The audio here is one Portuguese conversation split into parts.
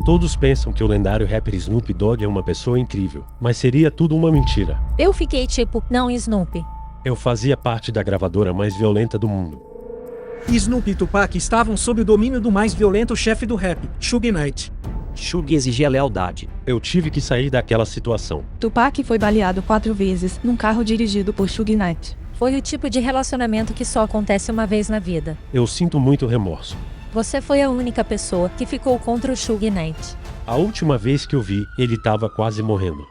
Todos pensam que o lendário rapper Snoop Dogg é uma pessoa incrível, mas seria tudo uma mentira. Eu fiquei tipo, não Snoopy. Eu fazia parte da gravadora mais violenta do mundo. Snoop e Tupac estavam sob o domínio do mais violento chefe do rap, Suge Knight. Suge exigia lealdade. Eu tive que sair daquela situação. Tupac foi baleado 4 vezes num carro dirigido por Suge Knight. Foi o tipo de relacionamento que só acontece uma vez na vida. Eu sinto muito remorso. Você foi a única pessoa que ficou contra o Suge Knight. A última vez que eu vi, ele estava quase morrendo.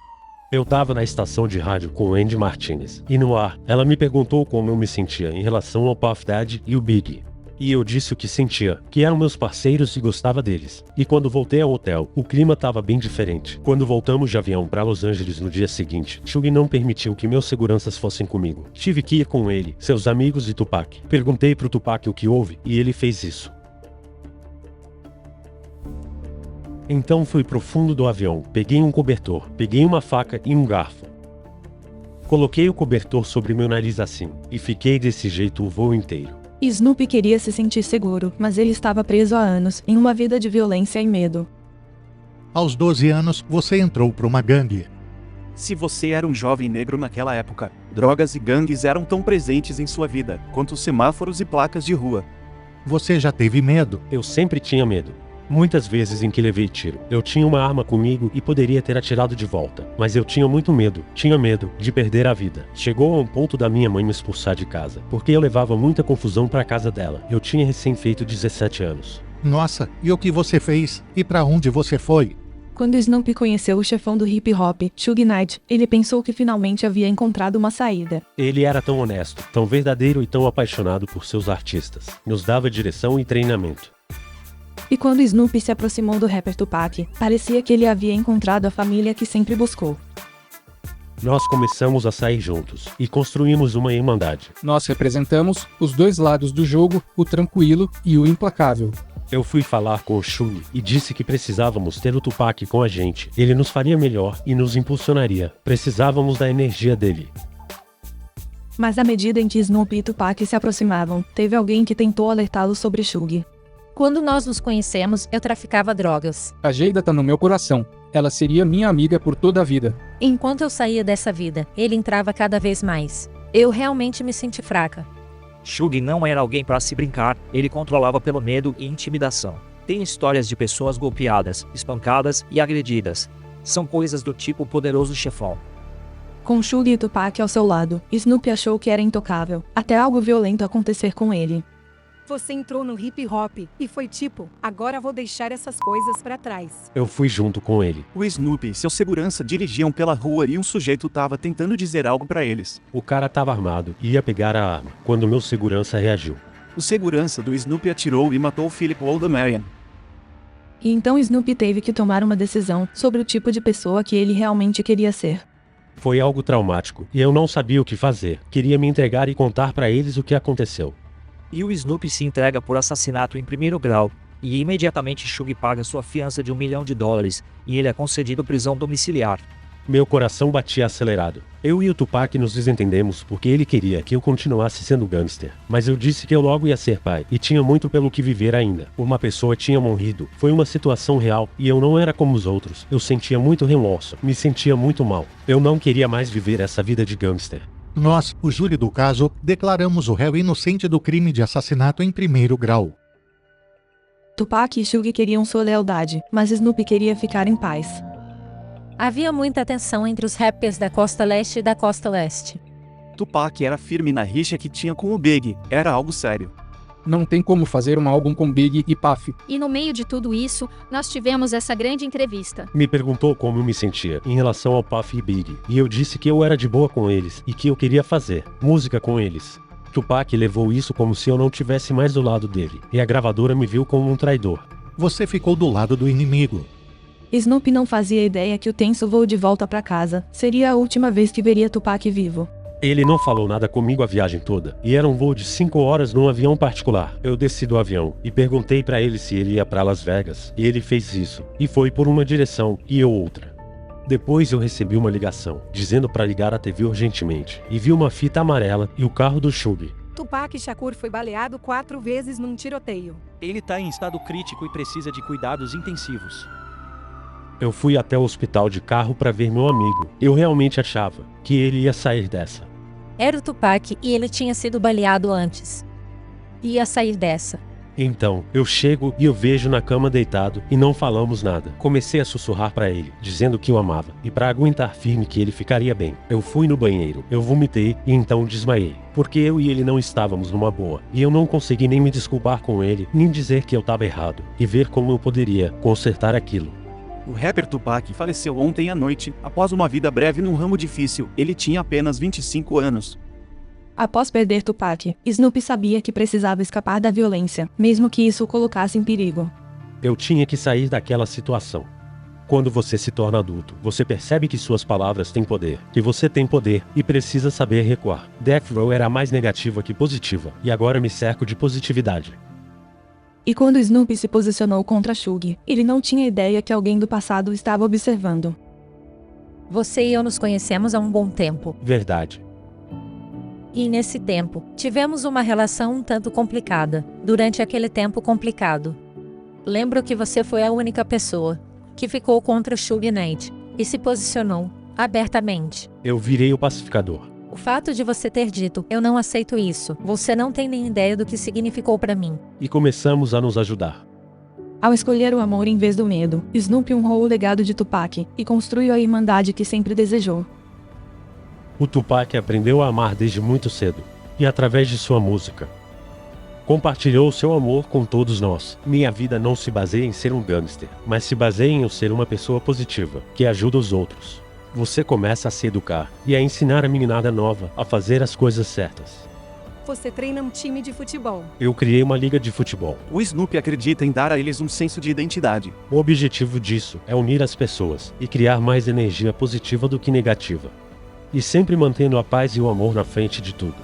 Eu estava na estação de rádio com Andy Martinez, e no ar, ela me perguntou como eu me sentia em relação ao Puff Daddy e o Big. E eu disse o que sentia, que eram meus parceiros e gostava deles. E quando voltei ao hotel, o clima estava bem diferente. Quando voltamos de avião para Los Angeles no dia seguinte, Suge não permitiu que meus seguranças fossem comigo. Tive que ir com ele, seus amigos e Tupac. Perguntei pro Tupac o que houve, e ele fez isso. Então fui pro fundo do avião, peguei um cobertor, peguei uma faca e um garfo. Coloquei o cobertor sobre meu nariz assim, e fiquei desse jeito o voo inteiro. Snoop queria se sentir seguro, mas ele estava preso há anos, em uma vida de violência e medo. Aos 12 anos, você entrou para uma gangue. Se você era um jovem negro naquela época, drogas e gangues eram tão presentes em sua vida quanto semáforos e placas de rua. Você já teve medo? Eu sempre tinha medo. Muitas vezes em que levei tiro, eu tinha uma arma comigo e poderia ter atirado de volta, mas eu tinha muito medo, tinha medo de perder a vida. Chegou a um ponto da minha mãe me expulsar de casa, porque eu levava muita confusão para casa dela. Eu tinha recém feito 17 anos. Nossa, e o que você fez? E para onde você foi? Quando Snoop conheceu o chefão do hip hop, Suge Knight, ele pensou que finalmente havia encontrado uma saída. Ele era tão honesto, tão verdadeiro e tão apaixonado por seus artistas. Nos dava direção e treinamento. E quando Snoop se aproximou do rapper Tupac, parecia que ele havia encontrado a família que sempre buscou. Nós começamos a sair juntos, e construímos uma irmandade. Nós representamos os dois lados do jogo, o tranquilo e o implacável. Eu fui falar com o Suge e disse que precisávamos ter o Tupac com a gente. Ele nos faria melhor e nos impulsionaria. Precisávamos da energia dele. Mas à medida em que Snoop e Tupac se aproximavam, teve alguém que tentou alertá-lo sobre Suge. Quando nós nos conhecemos, eu traficava drogas. A Jada tá no meu coração. Ela seria minha amiga por toda a vida. Enquanto eu saía dessa vida, ele entrava cada vez mais. Eu realmente me senti fraca. Suge não era alguém para se brincar, ele controlava pelo medo e intimidação. Tem histórias de pessoas golpeadas, espancadas e agredidas. São coisas do tipo poderoso chefão. Com Suge e Tupac ao seu lado, Snoop achou que era intocável, até algo violento acontecer com ele. Você entrou no hip hop e foi tipo, agora vou deixar essas coisas pra trás. Eu fui junto com ele. O Snoop e seu segurança dirigiam pela rua e um sujeito tava tentando dizer algo pra eles. O cara tava armado e ia pegar a arma, quando meu segurança reagiu. O segurança do Snoop atirou e matou Philip Waldemarian. E então Snoop teve que tomar uma decisão sobre o tipo de pessoa que ele realmente queria ser. Foi algo traumático, e eu não sabia o que fazer. Queria me entregar e contar pra eles o que aconteceu. E o Snoop se entrega por assassinato em primeiro grau, e imediatamente Suge paga sua fiança de $1 milhão, e ele é concedido prisão domiciliar. Meu coração batia acelerado. Eu e o Tupac nos desentendemos porque ele queria que eu continuasse sendo gangster. Mas eu disse que eu logo ia ser pai, e tinha muito pelo que viver ainda. Uma pessoa tinha morrido, foi uma situação real, e eu não era como os outros. Eu sentia muito remorso, me sentia muito mal. Eu não queria mais viver essa vida de gangster. Nós, o júri do caso, declaramos o réu inocente do crime de assassinato em primeiro grau. Tupac e Suge queriam sua lealdade, mas Snoop queria ficar em paz. Havia muita tensão entre os rappers da costa leste e da costa leste. Tupac era firme na rixa que tinha com o Big, era algo sério. Não tem como fazer um álbum com Big e Puff. E no meio de tudo isso, nós tivemos essa grande entrevista. Me perguntou como eu me sentia em relação ao Puff e Big, e eu disse que eu era de boa com eles e que eu queria fazer música com eles. Tupac levou isso como se eu não tivesse mais do lado dele, e a gravadora me viu como um traidor. Você ficou do lado do inimigo. Snoop não fazia ideia que o tenso voo de volta para casa seria a última vez que veria Tupac vivo. Ele não falou nada comigo a viagem toda, e era um voo de 5 horas num avião particular. Eu desci do avião e perguntei pra ele se ele ia pra Las Vegas, e ele fez isso, e foi por uma direção e eu outra. Depois eu recebi uma ligação, dizendo pra ligar a TV urgentemente, e vi uma fita amarela e o carro do Suge. Tupac Shakur foi baleado 4 vezes num tiroteio. Ele tá em estado crítico e precisa de cuidados intensivos. Eu fui até o hospital de carro para ver meu amigo. Eu realmente achava que ele ia sair dessa. Era o Tupac e ele tinha sido baleado antes. Ia sair dessa. Então, eu chego e o vejo na cama deitado e não falamos nada. Comecei a sussurrar pra ele, dizendo que o amava, e pra aguentar firme que ele ficaria bem. Eu fui no banheiro, eu vomitei e então desmaiei. Porque eu e ele não estávamos numa boa, e eu não consegui nem me desculpar com ele, nem dizer que eu estava errado, e ver como eu poderia consertar aquilo. O rapper Tupac faleceu ontem à noite, após uma vida breve num ramo difícil. Ele tinha apenas 25 anos. Após perder Tupac, Snoop sabia que precisava escapar da violência, mesmo que isso o colocasse em perigo. Eu tinha que sair daquela situação. Quando você se torna adulto, você percebe que suas palavras têm poder, que você tem poder e precisa saber recuar. Death Row era mais negativa que positiva, e agora me cerco de positividade. E quando Snoop se posicionou contra Shug, ele não tinha ideia que alguém do passado estava observando. Você e eu nos conhecemos há um bom tempo. Verdade. E nesse tempo, tivemos uma relação um tanto complicada. Durante aquele tempo complicado, lembro que você foi a única pessoa que ficou contra Suge Knight e se posicionou abertamente. Eu virei o pacificador. O fato de você ter dito, eu não aceito isso, você não tem nem ideia do que significou pra mim. E começamos a nos ajudar. Ao escolher o amor em vez do medo, Snoop honrou o legado de Tupac e construiu a irmandade que sempre desejou. O Tupac aprendeu a amar desde muito cedo, e através de sua música, compartilhou seu amor com todos nós. Minha vida não se baseia em ser um gangster, mas se baseia em eu ser uma pessoa positiva, que ajuda os outros. Você começa a se educar e a ensinar a meninada nova a fazer as coisas certas. Você treina um time de futebol. Eu criei uma liga de futebol. O Snoop acredita em dar a eles um senso de identidade. O objetivo disso é unir as pessoas e criar mais energia positiva do que negativa. E sempre mantendo a paz e o amor na frente de tudo.